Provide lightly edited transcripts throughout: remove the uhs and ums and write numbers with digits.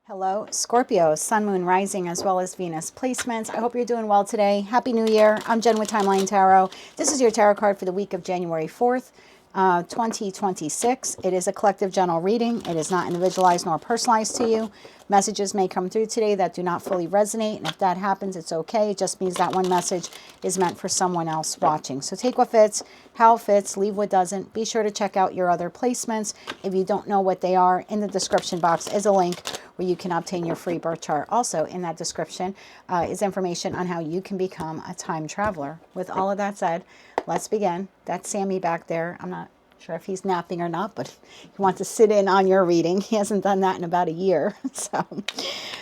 Hello, Scorpio, Sun, Moon, Rising, as well as Venus placements. I hope you're doing well today. Happy New Year. I'm Jen with Timeline Tarot. This is your tarot card for the week of January 4th, 2026. It is a collective general reading. It is not individualized nor personalized to you. Messages may come through today that do not fully resonate, and if that happens, it's okay. It just means that one message is meant for someone else watching. So take what fits, how it fits, leave what doesn't. Be sure to check out your other placements. If you don't know what they are, in the description box is a link where you can obtain your free birth chart. Also in that description is information on how you can become a time traveler. With all of that said, let's begin. That's Sammy back there. I'm not sure if he's napping or not, but he wants to sit in on your reading. He hasn't done that in about a year. So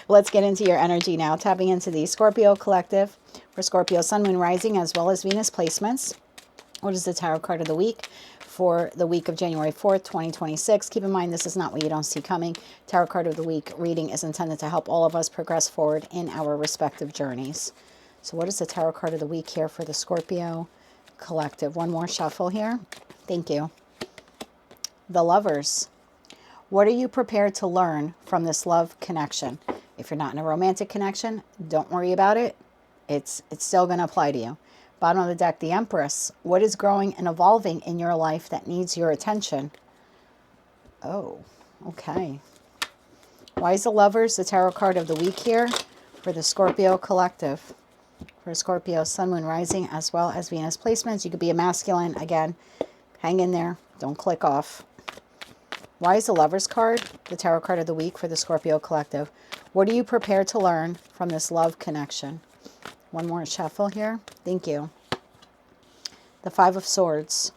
let's get into your energy now. Tapping into the Scorpio collective for Scorpio, Sun, Moon, Rising, as well as Venus placements. What is the tarot card of the week for the week of January 4th, 2026. Keep in mind, this is not what you don't see coming. Tarot card of the week reading is intended to help all of us progress forward in our respective journeys. So what is the tarot card of the week here for the Scorpio collective? One more shuffle here. Thank you. The Lovers. What are you prepared to learn from this love connection? If you're not in a romantic connection, don't worry about it. It's still going to apply to you. Bottom of the deck, the Empress. What is growing and evolving in your life that needs your attention? Oh, okay. Why is the Lovers the tarot card of the week here for the Scorpio collective? For Scorpio, Sun, Moon, Rising, as well as Venus placements. You could be a masculine. Again, hang in there. Don't click off. Why is the Lovers card the tarot card of the week for the Scorpio collective? What are you prepared to learn from this love connection? One more shuffle here. Thank you. The Five of Swords.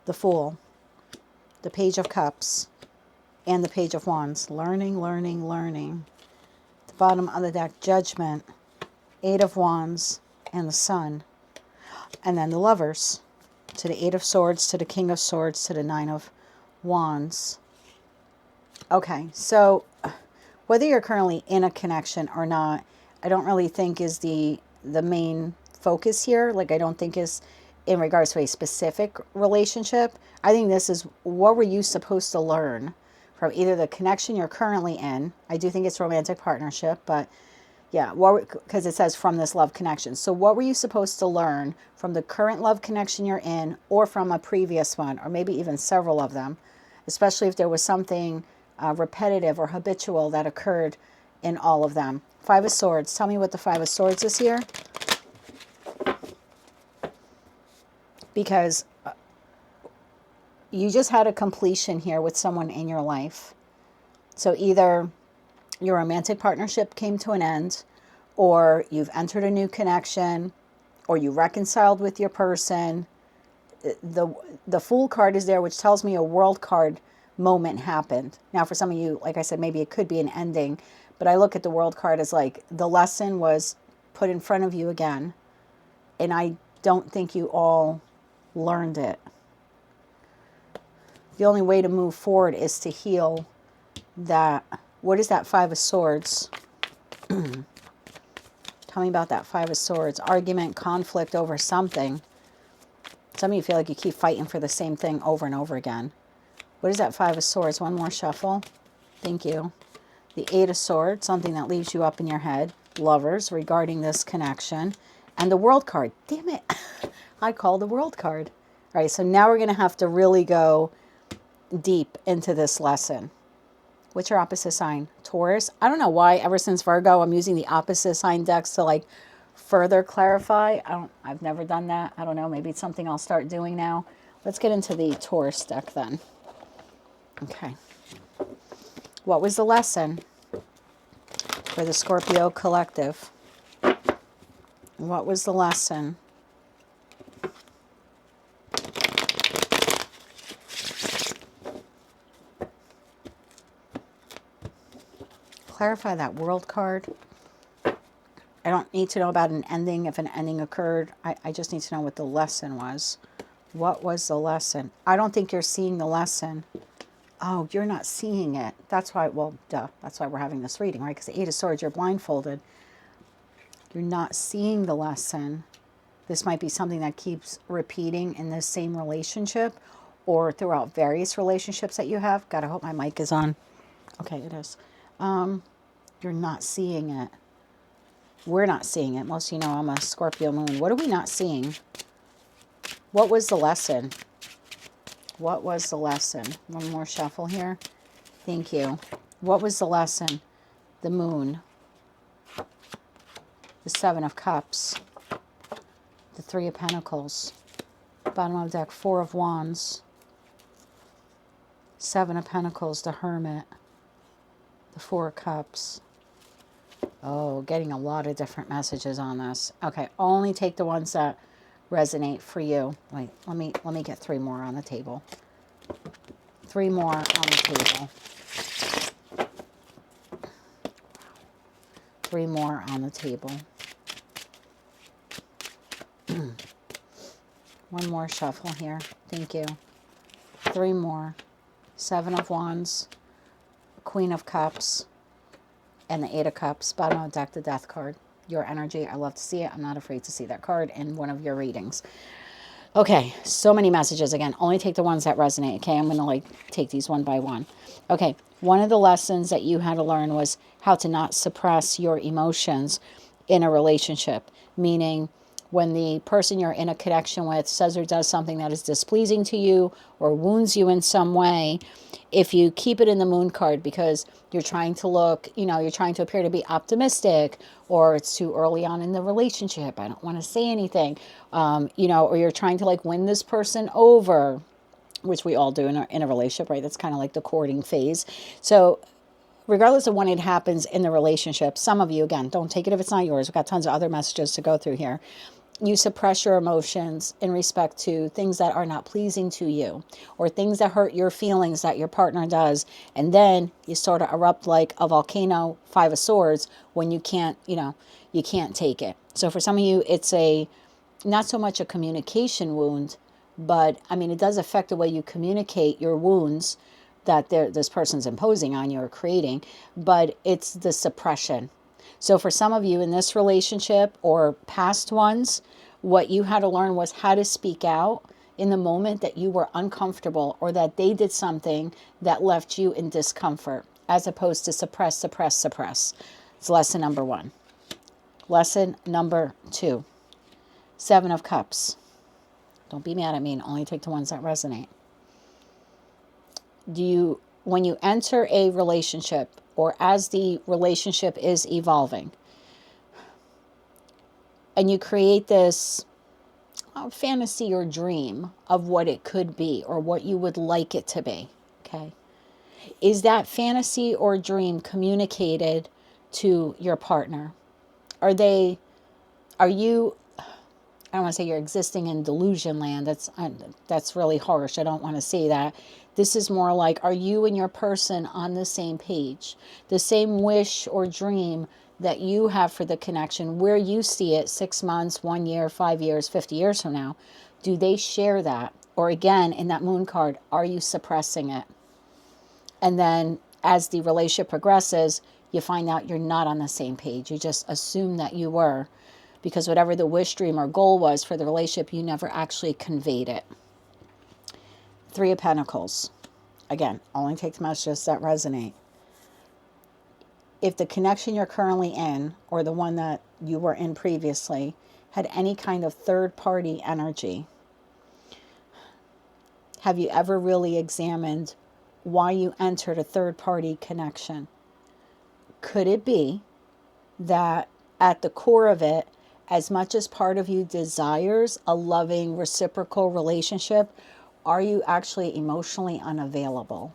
The Fool. The Page of Cups. And the Page of Wands. Learning, learning, learning. The bottom of the deck, Judgment. Eight of Wands. And the Sun. And then the Lovers. To the Eight of Swords, to the King of Swords, to the Nine of Wands. Okay, so whether you're currently in a connection or not, I don't really think is the main focus here. Like, I don't think is in regards to a specific relationship. I think this is, what were you supposed to learn from either the connection you're currently in? I do think it's romantic partnership, but yeah, because it says from this love connection. So what were you supposed to learn from the current love connection you're in, or from a previous one, or maybe even several of them, especially if there was something repetitive or habitual that occurred in all of them. Five of Swords. Tell me what the Five of Swords is here. Because you just had a completion here with someone in your life. So either your romantic partnership came to an end, or you've entered a new connection, or you reconciled with your person. The Fool card is there, which tells me a World card moment happened. Now, for some of you, like I said, maybe it could be an ending, but I look at the World card as like the lesson was put in front of you again, and I don't think you all learned it. The only way to move forward is to heal that. What is that Five of Swords? Tell me about that Five of Swords. Argument, conflict over something. Some of you feel like you keep fighting for the same thing over and over again. What is that Five of Swords? One more shuffle. Thank you. The Eight of Swords, something that leaves you up in your head. Lovers, regarding this connection. And the World card. Damn it. I called the World card. All right, so now we're going to have to really go deep into this lesson. What's your opposite sign? Taurus. I don't know why ever since Virgo I'm using the opposite sign decks to like further clarify. I've never done that. I don't know. Maybe it's something I'll start doing now. Let's get into the Taurus deck then. Okay. What was the lesson for the Scorpio collective? What was the lesson? Clarify that World card. I don't need to know about an ending if an ending occurred. I just need to know what the lesson was. What was the lesson? I don't think you're seeing the lesson. Oh, you're not seeing it. That's why, well, duh. That's why we're having this reading, right? Because the Eight of Swords, you're blindfolded. You're not seeing the lesson. This might be something that keeps repeating in this same relationship or throughout various relationships that you have. God, I hope my mic is on. Okay, it is. You're not seeing it. We're not seeing it. Most of you know I'm a Scorpio moon. What are we not seeing? What was the lesson? What was the lesson? One more shuffle here. Thank you. What was the lesson? The moon. The Seven of Cups. The Three of Pentacles. Bottom of the deck, Four of Wands. Seven of Pentacles, the Hermit. The Four of Cups. Oh, getting a lot of different messages on this. Okay, only take the ones that resonate for you. Wait, let me get three more on the table. Three more on the table. Three more on the table. One more shuffle here. Thank you. Three more. Seven of Wands, Queen of Cups, and the Eight of Cups. Bottom of the deck, the Death card. Your energy. I love to see it. I'm not afraid to see that card in one of your readings. Okay, so many messages. Again, only take the ones that resonate. Okay, I'm going to take these one by one. Okay, one of the lessons that you had to learn was how to not suppress your emotions in a relationship, meaning when the person you're in a connection with says or does something that is displeasing to you or wounds you in some way, if you keep it in the moon card because you're trying to look, you're trying to appear to be optimistic, or it's too early on in the relationship, I don't want to say anything, or you're trying to win this person over, which we all do in a relationship, right? That's kind of like the courting phase. So regardless of when it happens in the relationship, some of you, again, don't take it if it's not yours. We've got tons of other messages to go through here. You suppress your emotions in respect to things that are not pleasing to you or things that hurt your feelings that your partner does. And then you sort of erupt like a volcano, Five of Swords, when you can't, you can't take it. So for some of you, it's not so much a communication wound, but it does affect the way you communicate your wounds that this person's imposing on you or creating, but it's the suppression. So for some of you in this relationship or past ones, what you had to learn was how to speak out in the moment that you were uncomfortable or that they did something that left you in discomfort, as opposed to suppress, suppress, suppress. It's lesson number one. Lesson number two, Seven of Cups. Don't be mad at me and only take the ones that resonate. When you enter a relationship or as the relationship is evolving and you create this fantasy or dream of what it could be or what you would like it to be, okay? Is that fantasy or dream communicated to your partner? Are you, I don't want to say you're existing in delusion land. That's really harsh. I don't want to say that. This is more like, are you and your person on the same page? The same wish or dream that you have for the connection, where you see it 6 months, 1 year, 5 years, 50 years from now. Do they share that? Or again, in that moon card, are you suppressing it? And then as the relationship progresses, you find out you're not on the same page. You just assume that you were, because whatever the wish, dream, or goal was for the relationship, you never actually conveyed it. Three of Pentacles. Again, only take the messages that resonate. If the connection you're currently in, or the one that you were in previously, had any kind of third-party energy, have you ever really examined why you entered a third-party connection? Could it be that at the core of it, as much as part of you desires a loving, reciprocal relationship, are you actually emotionally unavailable?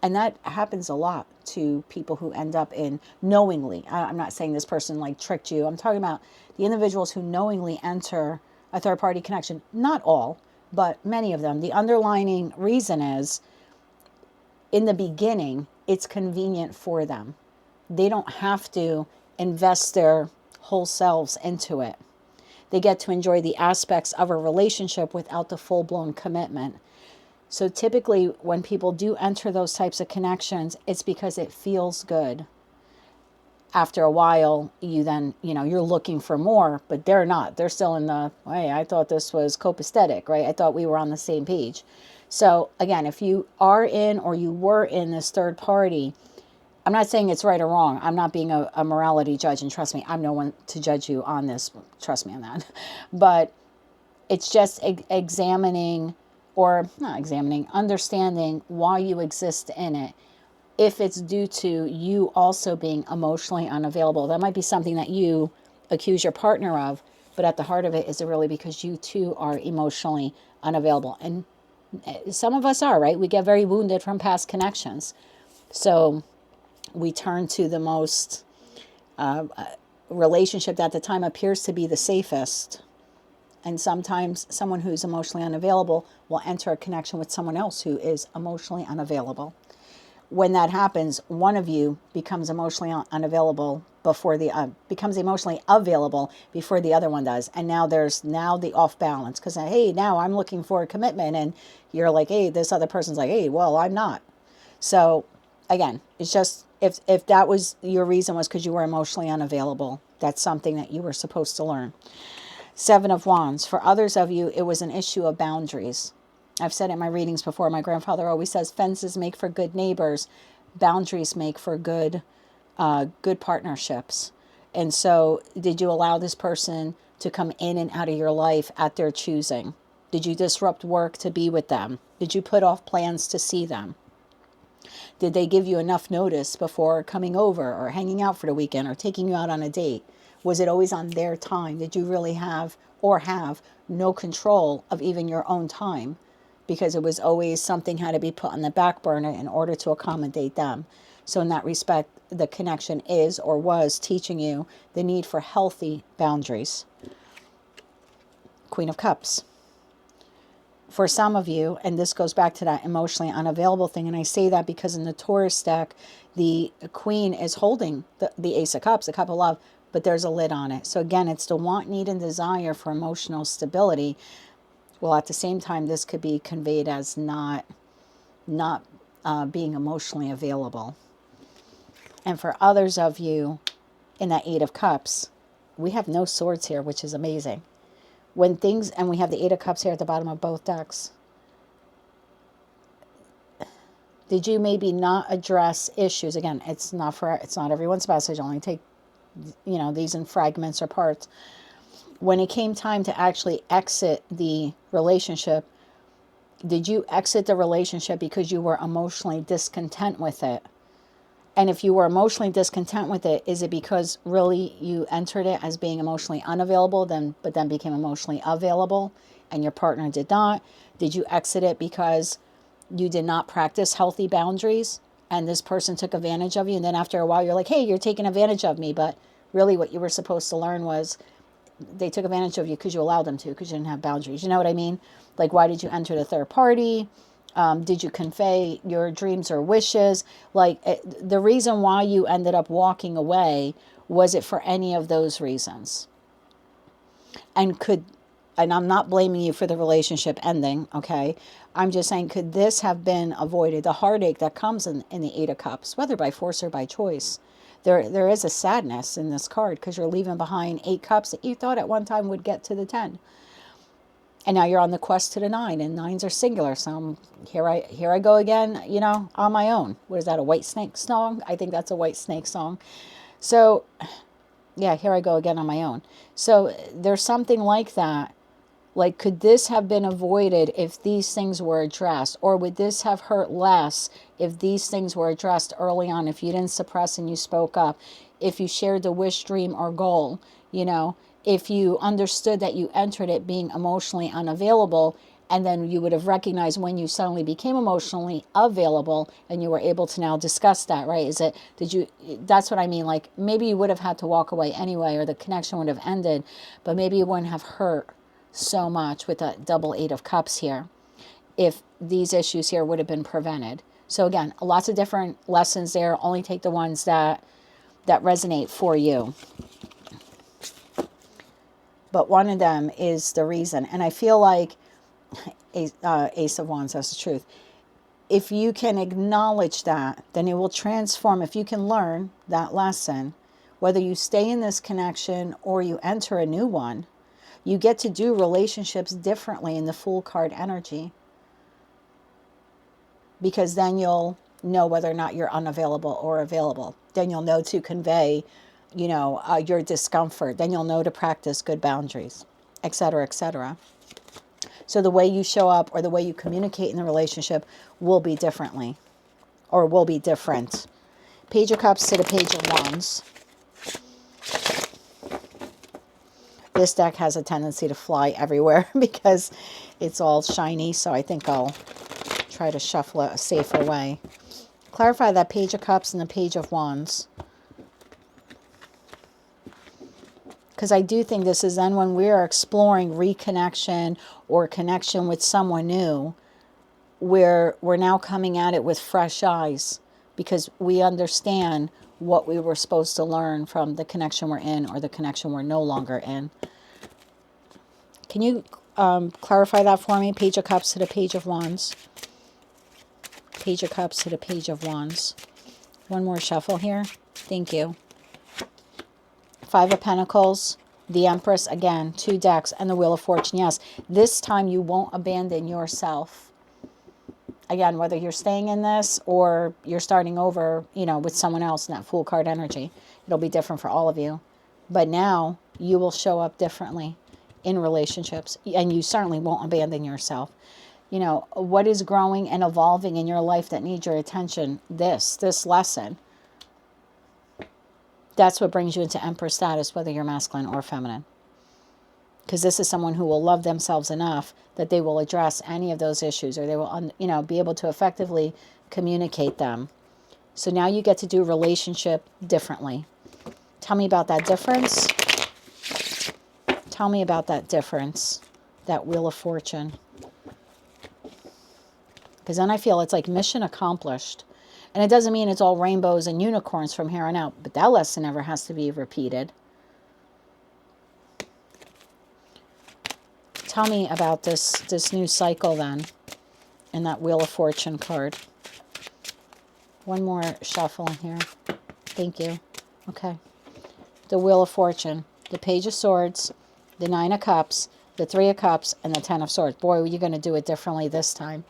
And that happens a lot to people who end up in knowingly. I'm not saying this person tricked you. I'm talking about the individuals who knowingly enter a third-party connection. Not all, but many of them. The underlying reason is, in the beginning, it's convenient for them. They don't have to invest their whole selves into it. They get to enjoy the aspects of a relationship without the full-blown commitment. So typically when people do enter those types of connections, it's because it feels good. After a while, you then, you're looking for more, but they're not. They're still in the, hey, I thought this was copacetic, right? I thought we were on the same page. So again, if you are in or you were in this third party, I'm not saying it's right or wrong. I'm not being a morality judge, and trust me, I'm no one to judge you on this. Trust me on that. But it's just examining, or not examining, understanding why you exist in it. If it's due to you also being emotionally unavailable, that might be something that you accuse your partner of, but at the heart of it, is it really because you too are emotionally unavailable? And some of us are, right? We get very wounded from past connections. So we turn to the most relationship that at the time appears to be the safest. And sometimes someone who's emotionally unavailable will enter a connection with someone else who is emotionally unavailable. When that happens, one of you becomes emotionally unavailable before becomes emotionally available before the other one does. And now there's the off balance, because hey, now I'm looking for a commitment, and you're like, hey, this other person's like, hey, well, I'm not. So again, it's just, if that was your reason, was because you were emotionally unavailable, that's something that you were supposed to learn. Seven of Wands. For others of you, it was an issue of boundaries. I've said in my readings before, my grandfather always says, fences make for good neighbors, boundaries make for good partnerships. And so did you allow this person to come in and out of your life at their choosing? Did you disrupt work to be with them? Did you put off plans to see them? Did they give you enough notice before coming over or hanging out for the weekend or taking you out on a date? Was it always on their time? Did you really have no control of even your own time? Because it was always something had to be put on the back burner in order to accommodate them. So in that respect, the connection is or was teaching you the need for healthy boundaries. Queen of Cups. For some of you, and this goes back to that emotionally unavailable thing, and I say that because in the Taurus deck, the Queen is holding the Ace of Cups, the Cup of Love, but there's a lid on it. So again, it's the want, need, and desire for emotional stability. Well, at the same time, this could be conveyed as not being emotionally available. And for others of you, in that Eight of Cups, we have no swords here, which is amazing. And we have the Eight of Cups here at the bottom of both decks. Did you maybe not address issues? Again, it's not everyone's message. Only take, these in fragments or parts. When it came time to actually exit the relationship, did you exit the relationship because you were emotionally discontent with it? And if you were emotionally discontent with it, is it because really you entered it as being emotionally unavailable, but then became emotionally available, and your partner did not? Did you exit it because you did not practice healthy boundaries, and this person took advantage of you, and then after a while you're like, hey, you're taking advantage of me, but really what you were supposed to learn was they took advantage of you because you allowed them to, because you didn't have boundaries. You know what I mean? Like, why did you enter the third party? Did you convey your dreams or wishes? Like, the reason why you ended up walking away, was it for any of those reasons? And I'm not blaming you for the relationship ending, okay? I'm just saying, could this have been avoided? The heartache that comes in the Eight of Cups, whether by force or by choice. There is a sadness in this card because you're leaving behind 8 cups that you thought at one time would get to the 10. And now you're on the quest to the 9, and 9s are singular. So here I go again, on my own. What is that, a White Snake song? I think that's a White Snake song. So, yeah, here I go again on my own. So there's something like that. Like, could this have been avoided if these things were addressed? Or would this have hurt less if these things were addressed early on, if you didn't suppress and you spoke up, if you shared the wish, dream, or goal, if you understood that you entered it being emotionally unavailable, and then you would have recognized when you suddenly became emotionally available and you were able to now discuss that, right? That's what I mean. Like, maybe you would have had to walk away anyway, or the connection would have ended, but maybe it wouldn't have hurt so much with a double 8 of Cups here if these issues here would have been prevented. So again, lots of different lessons there. Only take the ones that resonate for you. But one of them is the reason. And I feel like Ace of Wands, that's the truth. If you can acknowledge that, then it will transform. If you can learn that lesson, whether you stay in this connection or you enter a new one, you get to do relationships differently in the Fool card energy. because then you'll know whether or not you're unavailable or available. Then you'll know to convey, your discomfort. Then you'll know to practice good boundaries, etc., etc. So the way you show up or the way you communicate in the relationship will be differently, or will be different. Page of Cups to the Page of Wands. This deck has a tendency to fly everywhere because it's all shiny, so I think I'll try to shuffle it a safer way. Clarify that Page of Cups and the Page of Wands. Because I do think this is then when we are exploring reconnection or connection with someone new, we're now coming at it with fresh eyes because we understand what we were supposed to learn from the connection we're in or the connection we're no longer in. Can you clarify that for me? Page of Cups to the Page of Wands. Page of Cups to the Page of Wands. One more shuffle here. Thank you. Five of Pentacles, the Empress, again, 2 decks, and the Wheel of Fortune. Yes, this time you won't abandon yourself. Again, whether you're staying in this or you're starting over, with someone else in that Fool card energy, it'll be different for all of you. But now you will show up differently in relationships, and you certainly won't abandon yourself. What is growing and evolving in your life that needs your attention? This lesson. That's what brings you into Empress status, whether you're masculine or feminine. Because this is someone who will love themselves enough that they will address any of those issues, or they will, be able to effectively communicate them. So now you get to do relationship differently. Tell me about that difference. Tell me about that difference, that Wheel of Fortune. Because then I feel it's like mission accomplished. And it doesn't mean it's all rainbows and unicorns from here on out, but that lesson never has to be repeated. Tell me about this new cycle then, in that Wheel of Fortune card. One more shuffle in here. Thank you. Okay. The Wheel of Fortune, the Page of Swords, the 9 of Cups, the 3 of Cups, and the 10 of Swords. Boy, you're going to do it differently this time.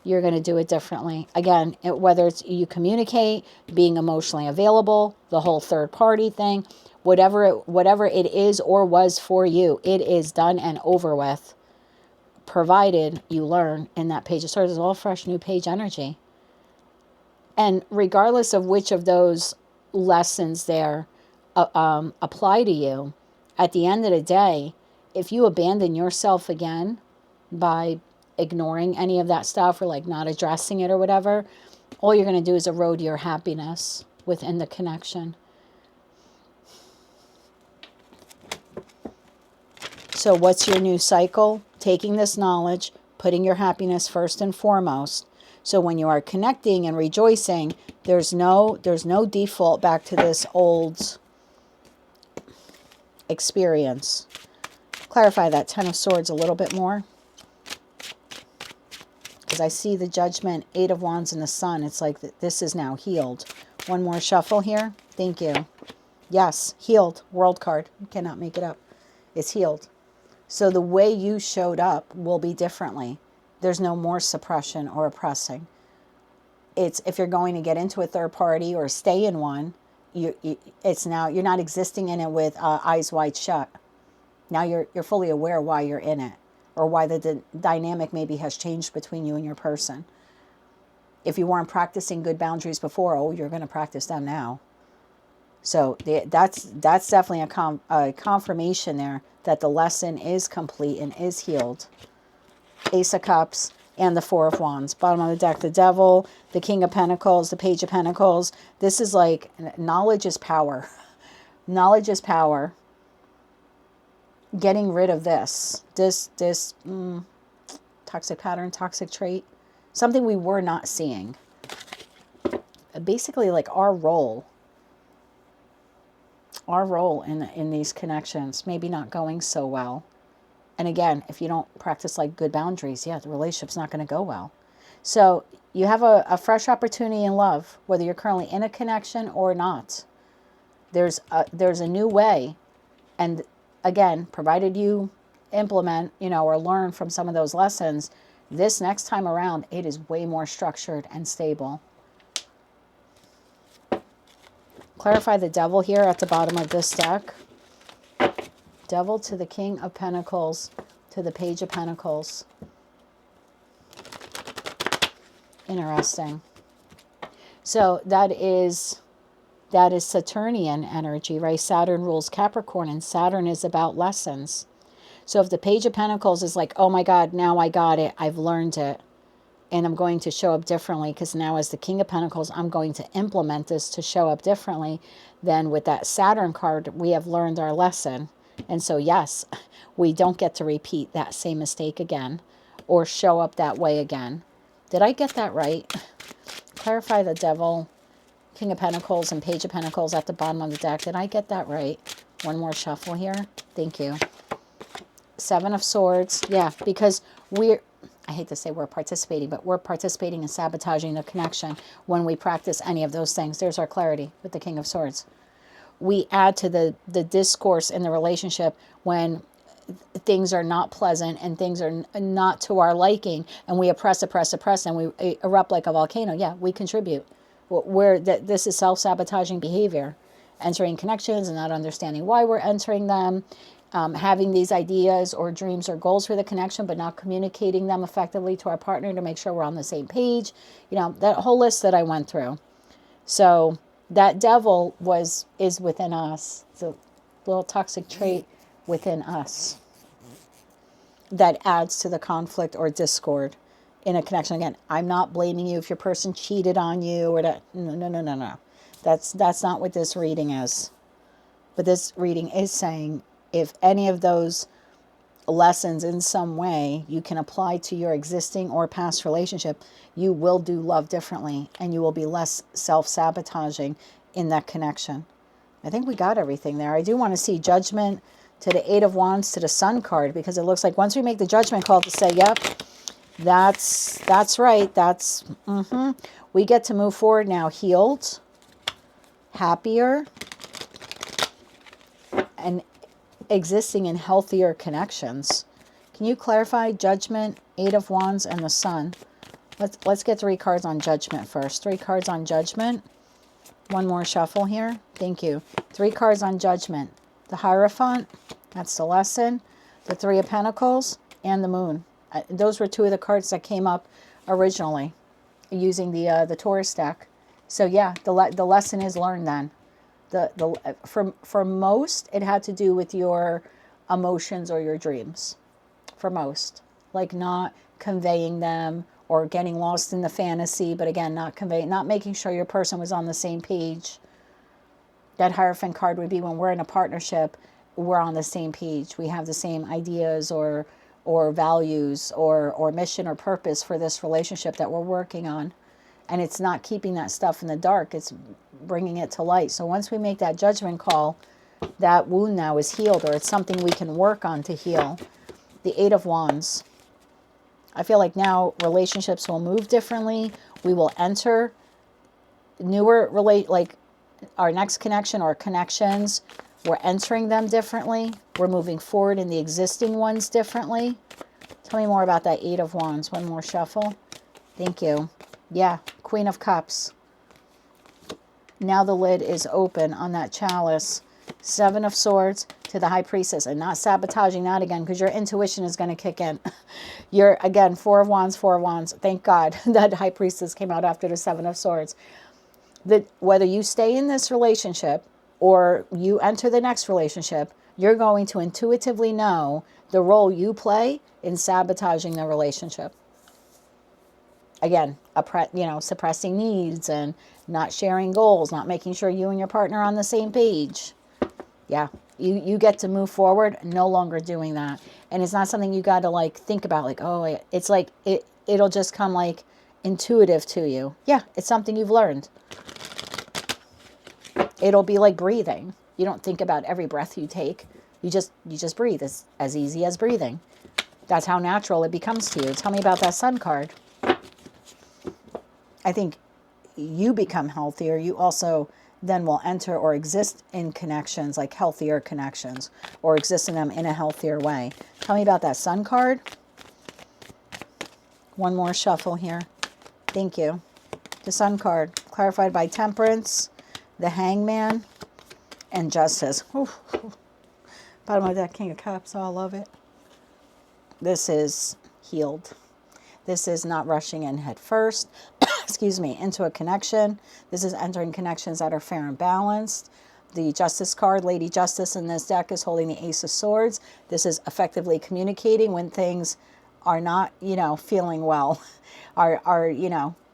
You're going to do it differently. Again, whether it's you communicate, being emotionally available, the whole third party thing, whatever it is or was for you, it is done and over with, provided you learn in that Page of Swords. It's all fresh, new page energy. And regardless of which of those lessons there apply to you, at the end of the day, if you abandon yourself again by ignoring any of that stuff or like not addressing it or whatever, all you're going to do is erode your happiness within the connection. So what's your new cycle? Taking this knowledge, putting your happiness first and foremost. So when you are connecting and rejoicing, there's no default back to this old experience. Clarify that 10 of Swords a little bit more. Because I see the Judgment, 8 of Wands, and the Sun. It's like this is now healed. One more shuffle here. Thank you. Yes, healed. World card. You cannot make it up. It's healed. So the way you showed up will be differently. There's no more suppression or oppressing. It's if you're going to get into a third party or stay in one, it's now you're not existing in it with eyes wide shut. Now you're fully aware why you're in it, or why the dynamic maybe has changed between you and your person. If you weren't practicing good boundaries before, you're going to practice them now. So that's definitely a confirmation there that the lesson is complete and is healed. Ace of Cups and the 4 of Wands. Bottom of the deck, the Devil, the King of Pentacles, the Page of Pentacles. This is like knowledge is power. Knowledge is power. Getting rid of this toxic pattern, toxic trait, something we were not seeing. Basically, like our role in these connections, maybe not going so well. And again, if you don't practice like good boundaries, the relationship's not going to go well. So you have a fresh opportunity in love, whether you're currently in a connection or not. There's a new way, and again, provided you implement, or learn from some of those lessons, This next time around, it is way more structured and stable. Clarify the devil here at the bottom of this deck. Devil to the King of Pentacles, to the Page of Pentacles. Interesting. So that is Saturnian energy, right? Saturn rules Capricorn, and Saturn is about lessons. So if the Page of Pentacles is like, oh my God, now I got it, I've learned it, and I'm going to show up differently, because now as the King of Pentacles, I'm going to implement this to show up differently. Then with that Saturn card, we have learned our lesson. And so yes, we don't get to repeat that same mistake again or show up that way again. Did I get that right? Clarify the devil, King of Pentacles, and Page of Pentacles at the bottom of the deck. Did I get that right? One more shuffle here. Thank you. Seven of Swords. Yeah, because I hate to say we're participating, but we're participating in sabotaging the connection when we practice any of those things. There's our clarity with the King of Swords. We add to the discourse in the relationship when things are not pleasant and things are not to our liking, and we oppress, and we erupt like a volcano. Yeah, we contribute. This is self-sabotaging behavior. Entering connections and not understanding why we're entering them. Having these ideas or dreams or goals for the connection, but not communicating them effectively to our partner to make sure we're on the same page. You know, that whole list that I went through. So that devil is within us. It's a little toxic trait within us that adds to the conflict or discord in a connection. Again, I'm not blaming you if your person cheated on you or that. No. That's not what this reading is. But this reading is saying, if any of those lessons in some way you can apply to your existing or past relationship, you will do love differently and you will be less self-sabotaging in that connection. I think we got everything there. I do want to see Judgment to the Eight of Wands to the Sun card, because it looks like once we make the judgment call to say, yep, that's right, we get to move forward now, healed, happier, and existing in healthier connections. Can you clarify Judgment, Eight of Wands, and the Sun? Let's get 3 cards on Judgment first. 3 cards on Judgment. One more shuffle here. Thank you. 3 cards on Judgment. The Hierophant, that's the lesson. The 3 of Pentacles, and the Moon. Those were 2 of the cards that came up originally using the Taurus deck. So yeah, the lesson is learned then. For most, it had to do with your emotions or your dreams. For most, like not conveying them or getting lost in the fantasy, but again, not making sure your person was on the same page. That Hierophant card would be when we're in a partnership, we're on the same page. We have the same ideas or values or mission or purpose for this relationship that we're working on. And it's not keeping that stuff in the dark. It's bringing it to light. So once we make that judgment call, that wound now is healed, or it's something we can work on to heal. The Eight of Wands. I feel like now relationships will move differently. We will enter newer like our next connection or connections. We're entering them differently. We're moving forward in the existing ones differently. Tell me more about that Eight of Wands. One more shuffle. Thank you. Yeah, Queen of Cups. Now the lid is open on that chalice. 7 of Swords to the High Priestess. And not sabotaging that again, because your intuition is going to kick in. You're, again, 4 of Wands, 4 of Wands. Thank God that High Priestess came out after the 7 of Swords. That whether you stay in this relationship or you enter the next relationship, you're going to intuitively know the role you play in sabotaging the relationship. Again, suppressing needs and not sharing goals, not making sure you and your partner are on the same page. Yeah, you get to move forward, no longer doing that. And it's not something you got to like think about, like, oh, it's like it'll just come like intuitive to you. Yeah, it's something you've learned. It'll be like breathing. You don't think about every breath you take. You just breathe. It's as easy as breathing. That's how natural it becomes to you. Tell me about that Sun card. I think you become healthier. You also then will enter or exist in connections, like healthier connections, or exist in them in a healthier way. Tell me about that Sun card. One more shuffle here. Thank you. The Sun card, clarified by Temperance, the Hangman, and Justice. Oof. Bottom of that King of Cups. Oh, I love it. This is healed. This is not rushing in head first, excuse me, into a connection. This is entering connections that are fair and balanced. The Justice card, Lady Justice in this deck, is holding the Ace of Swords. This is effectively communicating when things are not, feeling well, are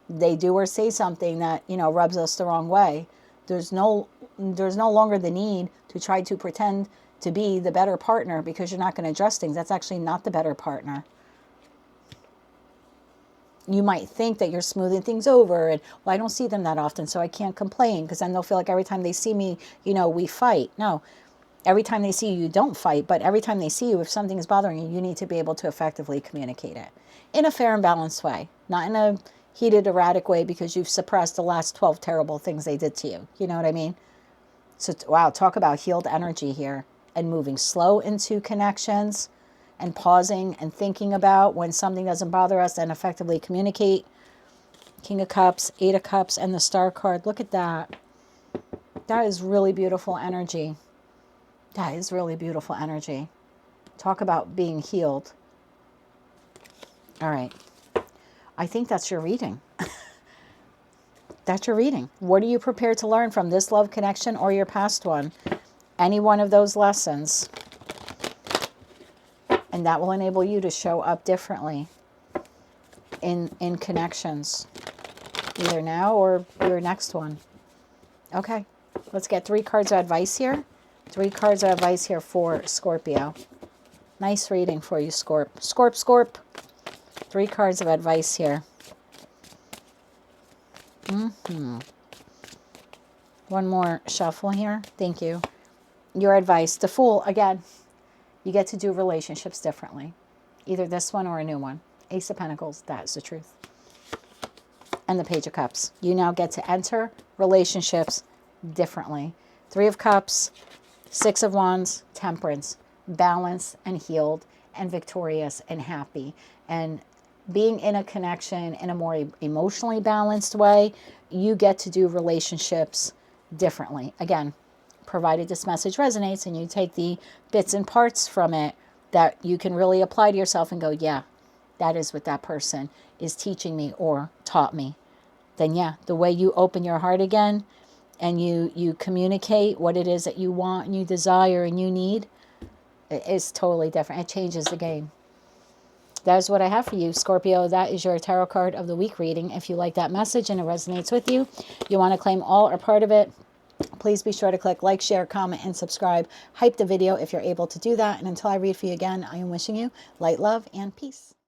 they do or say something that, rubs us the wrong way. There's no longer the need to try to pretend to be the better partner because you're not going to address things. That's actually not the better partner. You might think that you're smoothing things over, and well, I don't see them that often, so I can't complain, because then they'll feel like every time they see me, we fight. No, every time they see you, you don't fight, but every time they see you, if something is bothering you, you need to be able to effectively communicate it in a fair and balanced way, not in a heated, erratic way because you've suppressed the last 12 terrible things they did to you. You know what I mean? So, wow, talk about healed energy here, and moving slow into connections, and pausing and thinking about when something doesn't bother us and effectively communicate. King of Cups, Eight of Cups, and the Star card. Look at that. That is really beautiful energy. That is really beautiful energy. Talk about being healed. All right. I think that's your reading. That's your reading. What are you prepared to learn from this love connection or your past one? Any one of those lessons. And that will enable you to show up differently in connections, either now or your next one. Okay, let's get 3 cards of advice here. 3 cards of advice here for Scorpio. Nice reading for you, Scorp. Scorp. 3 cards of advice here. One more shuffle here. Thank you. Your advice. The Fool, again. You get to do relationships differently. Either this one or a new one. Ace of Pentacles, that's the truth. And the Page of Cups. You now get to enter relationships differently. 3 of Cups, 6 of Wands, Temperance, balanced and healed and victorious and happy. And being in a connection in a more emotionally balanced way, you get to do relationships differently. Again, provided this message resonates and you take the bits and parts from it that you can really apply to yourself and go, yeah, that is what that person is teaching me or taught me. Then yeah, the way you open your heart again and you communicate what it is that you want and you desire and you need is totally different. It changes the game. That is what I have for you, Scorpio. That is your tarot card of the week reading. If you like that message and it resonates with you, you want to claim all or part of it, please be sure to click like, share, comment, and subscribe. Hype the video if you're able to do that. And until I read for you again, I am wishing you light, love, and peace.